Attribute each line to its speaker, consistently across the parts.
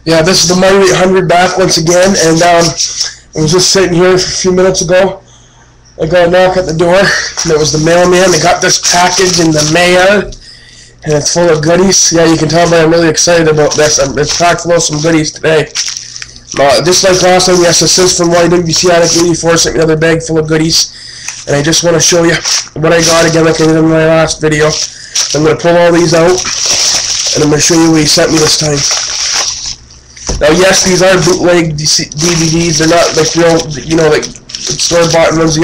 Speaker 1: Yeah, this is the Mighty 800 back once again, and I was just sitting here a few minutes ago. I got a knock at the door, and it was the mailman. I got this package in the mail, and it's full of goodies. Yeah, you can tell that I'm really excited about this. It's packed full of some goodies today. Just like last time, yes, this is from YWCADDICT84, sent me another bag full of goodies, and I just want to show you what I got again like I did in my last video. I'm going to pull all these out, and I'm going to show you what he sent me this time. Now, yes, these are bootleg DVDs. They're not like real, you know, like store-bought ones. They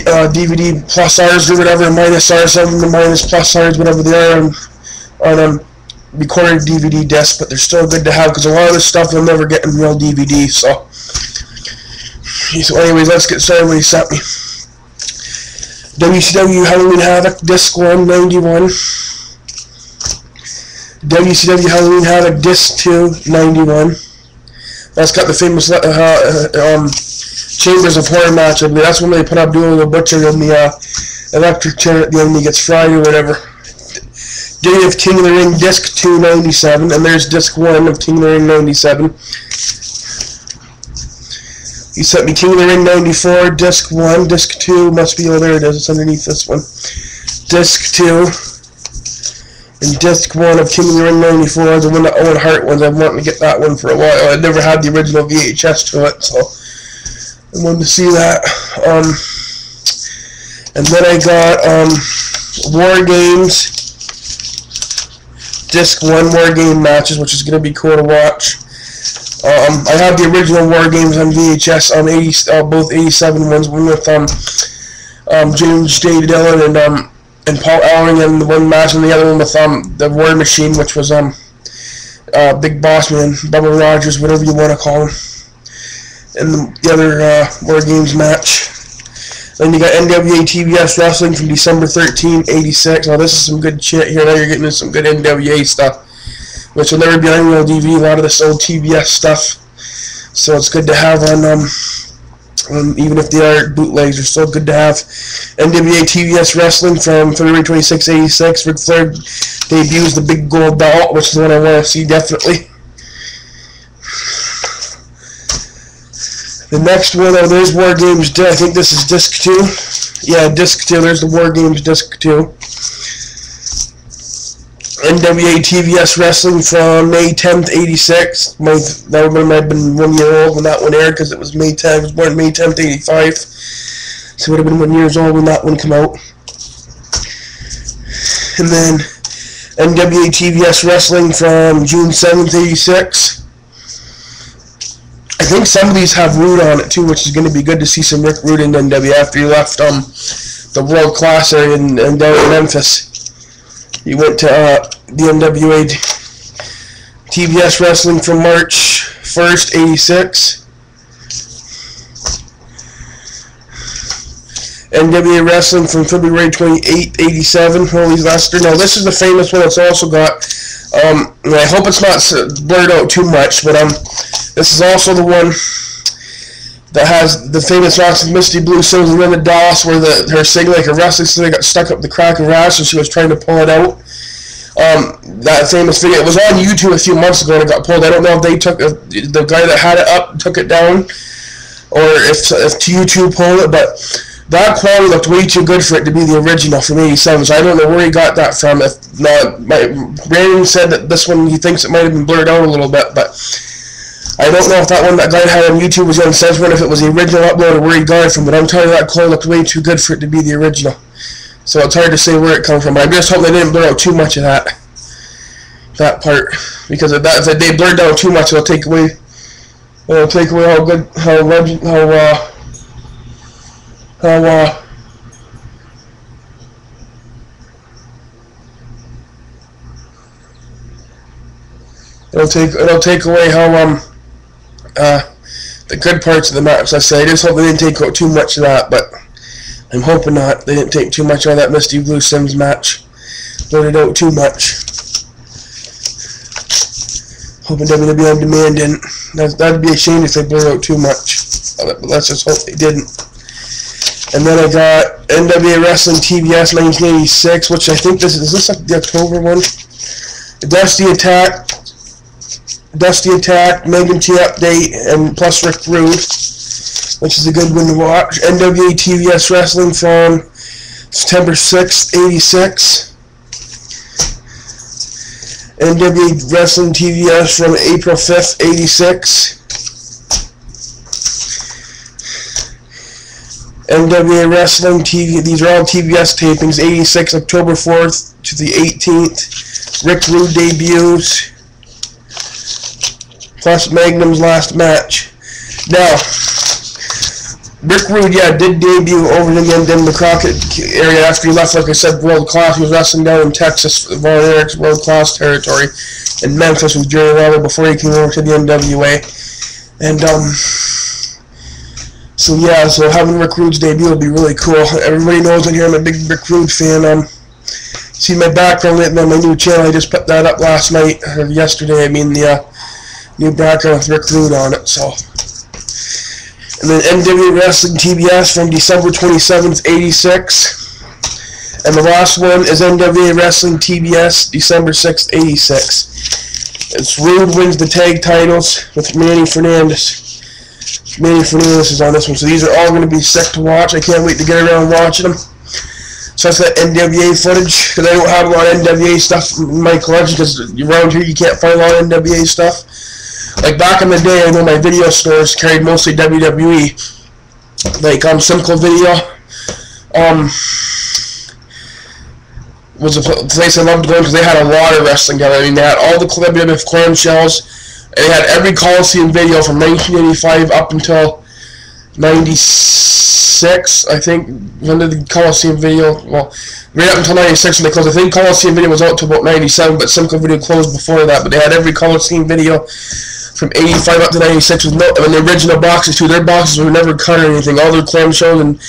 Speaker 1: are DVD plus R's or whatever, minus R's, some of them minus plus R's, whatever they are on recorded DVD disc, but they're still good to have because a lot of this stuff you'll never get in real DVD. So anyways, let's get started with what he sent me. WCW Halloween Havoc Disc 191. WCW Halloween Havoc Disc 2 91. That's got the famous Chambers of Horror match. I believe that's when they put up Duel of the Butcher in the electric chair at the end. He gets fried or whatever. Day of King of the Ring Disc 2 97, and there's Disc 1 of King of the Ring 97. He sent me King of the Ring 94, Disc 1, Disc 2 must be, oh there it is, it's underneath this one. Disc 2. And Disc 1 of King of the Ring 94, the one that Owen Hart was. I've wanted to get that one for a while. I never had the original VHS to it, so I wanted to see that. And then I got War Games, Disc 1 War Game matches, which is going to be cool to watch. I have the original War Games on VHS, both 87 ones, one with James J. Dillon and Paul Ellering in the one match, and the other one with the War Machine, which was Big Boss Man, Bubba Rogers, whatever you want to call him, and the other War Games match. Then you got NWA TBS Wrestling from December 13, 86. Now this is some good shit here. Now you're getting into some good NWA stuff, which will never be on real DVD. A lot of this old TBS stuff, so it's good to have on. Even if they are bootlegs, they're still good to have. NWA TBS Wrestling from February 26, 86. Ric Flair debuts the big gold belt, which is the one I want to see definitely. The next one, oh, there's War Games. I think this is Disc 2. Yeah, Disc 2. There's the War Games Disc 2. NWA TBS Wrestling from May 10th, 86. That one might have been 1 year old when that one aired because it was May 10th. I was born May 10th, 85. So it would have been 1 year old when that one came out. And then NWA TBS Wrestling from June 7th, 86. I think some of these have Rude on it too, which is going to be good to see some Rick Rude in NWA after he left the World Class area in Memphis. He went to the NWA TBS Wrestling from March 1st, 86. NWA Wrestling from February 28th, 87. Holy Lester. Now this is the famous one. It's also got, and I hope it's not blurred out too much, but this is also the one that has the famous wrestling Misty Blue Sims and Linda Doss, where her singing like a wrestling singer got stuck up the crack of her ass and she was trying to pull it out. That famous video, it was on YouTube a few months ago and it got pulled. I don't know if they took the guy that had it up took it down, or if YouTube pulled it, but that quality looked way too good for it to be the original from 87. So I don't know where he got that from. If not, Brandon said that this one he thinks it might have been blurred out a little bit, but I don't know if that one that guy had on YouTube was uncensored, if it was the original upload or where he got it from, but I'm telling you that quality looked way too good for it to be the original. So it's hard to say where it comes from. I just hope they didn't blur out too much of that part, because if they blurred out too much, it'll take away how good, it'll take away how the good parts of the match. I say I just hope they didn't take out too much of that, but I'm hoping not. They didn't take too much out of that Misty Blue Sims match. Blurred it out too much. Hoping WWE On Demand didn't. That'd be a shame if they blurred out too much. But let's just hope they didn't. And then I got NWA Wrestling TBS 1986, which I think is this like the October one? The Dusty Attack Dusty Attack, Megan T Update, and plus Rick Rude, which is a good one to watch. NWA TVS Wrestling from September 6th, 86. NWA Wrestling TVS from April 5th, 86. NWA Wrestling TV, these are all TBS tapings, 86, October 4th to the 18th. Rick Rude debuts, plus Magnum's last match. Now, Rick Rude, yeah, did debut over in the Crockett area after he left, like I said, World Class. He was wrestling down in Texas, Von Erich's World Class territory, in Memphis with Jerry Lawler before he came over to the NWA. And, so yeah, so having Rick Rude's debut would be really cool. Everybody knows in here I'm a big Rick Rude fan. See my background lit on my new channel. I just put that up last night, or yesterday, I mean, the new background with Rick Rude on it, so. And then NWA Wrestling TBS from December 27th, 86. And the last one is NWA Wrestling TBS, December 6th, 86. It's Rude wins the tag titles with Manny Fernandez. Manny Fernandez is on this one, so these are all going to be sick to watch. I can't wait to get around watching them. So that's that NWA footage, because I don't have a lot of NWA stuff in my collection, because around here you can't find a lot of NWA stuff. Like back in the day, I know my video stores carried mostly WWE. Like Simcoe Video was a place I loved going because they had a lot of wrestling down there. I mean, they had all the WWF clamshells. They had every Coliseum video from 1985 up until 96, I think. When did the Coliseum video? Well, right up until 96 when they closed. I think Coliseum video was out to about 97, but Simcoe Video closed before that. But they had every Coliseum video from 85 up to 96 with no, and the original boxes too. Their boxes were never cut or anything. All their clamshells and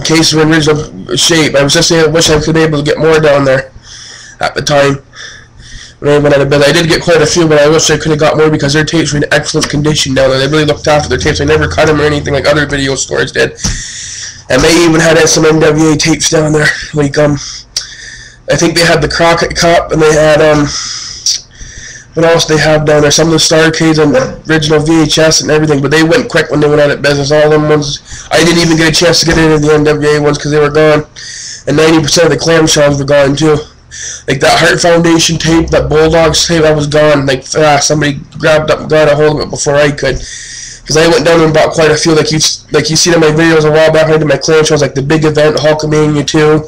Speaker 1: cases were in original shape. I was just saying, I wish I could be able to get more down there at the time. When I went out of bed, I did get quite a few, but I wish I could have got more because their tapes were in excellent condition down there. They really looked after their tapes. They never cut them or anything like other video stores did. And they even had some NWA tapes down there. Like I think they had the Crockett Cup, and they had what else they have down there? Some of the Starcades and original VHS and everything, but they went quick when they went out of business. All them ones, I didn't even get a chance to get into the NWA ones because they were gone, and 90% of the clamshells were gone too. Like that Heart Foundation tape, that Bulldogs tape, that was gone. Like somebody grabbed up and got a hold of it before I could. Because I went down and bought quite a few. Like you see in my videos a while back, I did my clamshells, like the Big Event, Hulkamania 2.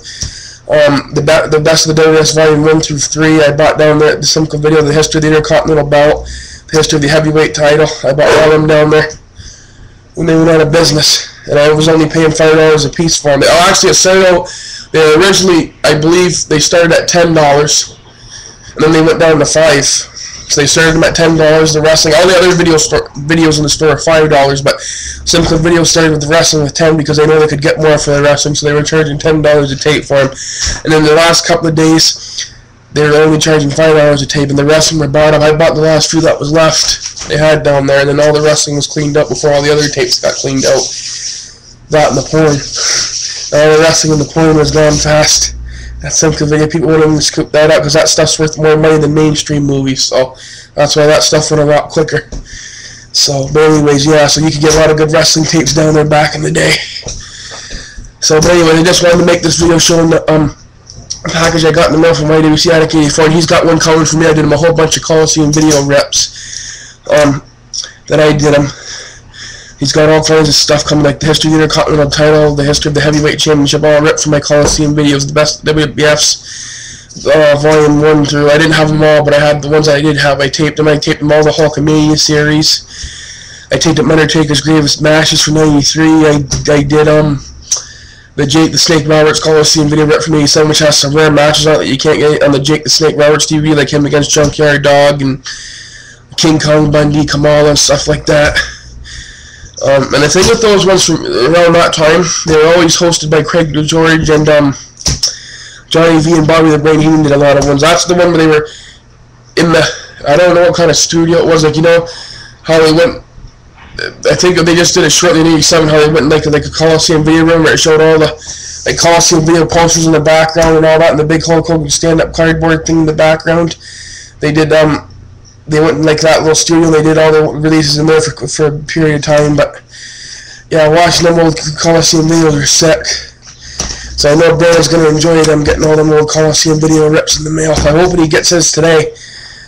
Speaker 1: The Best of the WWF Volume 1 through 3, I bought down there at the Simcoe Video, the history of the Intercontinental Belt, the history of the heavyweight title. I bought all of them down there when they went out of business, and I was only paying $5 a piece for them. Oh, actually, it started out, they originally, I believe, they started at $10, and then they went down to $5. So they started them at $10, the wrestling. All the other videos in the store are $5, but Simcoe Video started with the wrestling with $10 because they know they could get more for the wrestling, so they were charging $10 a tape for them. And then the last couple of days, they were only charging $5 a tape, and the wrestling were bought up. I bought the last few that was left they had down there, and then all the wrestling was cleaned up before all the other tapes got cleaned out. That and the porn. All the wrestling and the porn was gone fast. That Simcoe Video, people wouldn't even scoop that up because that stuff's worth more money than mainstream movies, so that's why that stuff went a lot quicker. So, but anyways, yeah, so you could get a lot of good wrestling tapes down there back in the day. So, but anyway, I just wanted to make this video showing the package I got in the mail from YWCADDICT84, and he's got one coming for me. I did him a whole bunch of Coliseum video reps that I did him. He's got all kinds of stuff coming, like the history of the Intercontinental title, the history of the Heavyweight Championship, all ripped from my Coliseum videos, the best WWF's Volume 1 through. I didn't have them all, but I had the ones that I did have. I taped them all, the Hulkamania series. I taped up Undertaker's Greatest Matches for 93. I did the Jake the Snake Roberts Coliseum video rip from 87, which has some rare matches on it that you can't get on the Jake the Snake Roberts TV, like him against Junkyard Dog and King Kong Bundy, Kamala, and stuff like that. And the thing with those ones from around that time, they were always hosted by Craig George and Johnny V and Bobby the Brain Heenan did a lot of ones. That's the one where they were in the, I don't know what kind of studio it was, like, you know, how they went, I think they just did it shortly in 87, how they went in like a Coliseum video room where it showed all the like Coliseum video posters in the background and all that, and the big Hulk Hogan stand-up cardboard thing in the background. They did they went like that little studio and they did all the releases in there for a period of time. But yeah, watching them old Coliseum videos are sick. So I know Brandon's going to enjoy them, getting all them old Coliseum video rips in the mail. I'm hoping he gets his today,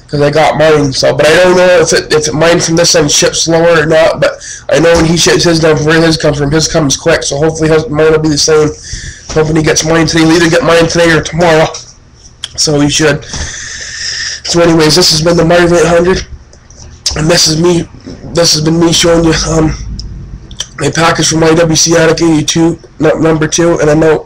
Speaker 1: because I got mine. So, but I don't know if mine from this end ships slower or not. But I know when he ships his down from where his comes from, his comes quick. So hopefully mine will be the same. Hoping he gets mine today. He'll either get mine today or tomorrow. So he should. So anyways, this has been the Marv 800, and this is me. This has been me showing you my package from YWCADDICT84 number 2, and I'm out.